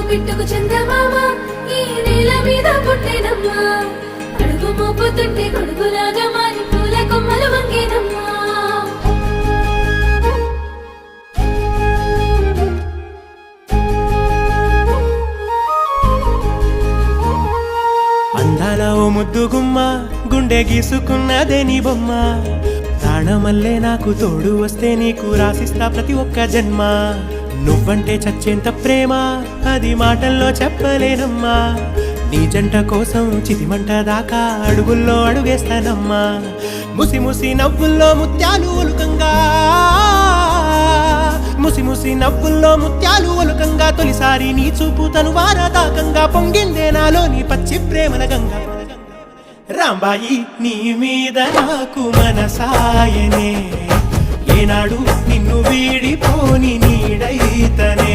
బిట్టుకు చందమామ ఈ నేల మీద పుట్టేనమ్మా అడుగు మోపుతుంటే కొడుకులాగా మారి పూల కొమ్మలు వంగేనమ్మా అందాల ఓ ముద్దు గుమ్మ గుండె గీసుకున్నదే నీ బొమ్మ ప్రాణమల్లే నాకు తోడు వస్తే నీకు రాసిస్తా ప్రతి ఒక్క జన్మ నువ్వంటే చచ్చేంత ప్రేమ అది మాటల్లో చెప్పలేనమ్మా నీ జంట కోసం చితిమంట దాకా అడుగుల్లో అడుగేస్తానమ్మా ముసి ముసి నవ్వుల్లో ముత్యాలు ఒలుకంగా ముసి ముసి నవ్వుల్లో ముత్యాలు ఒలుకంగా తొలిసారి నీ చూపు తను వారదాకంగా పొంగిందే నాలో నీ పచ్చి ప్రేమల గంగా రాంబాయి నీ మీద నాకు మనసాయనే ఏనాడు నిన్ను వీడిపోని నీడైతనే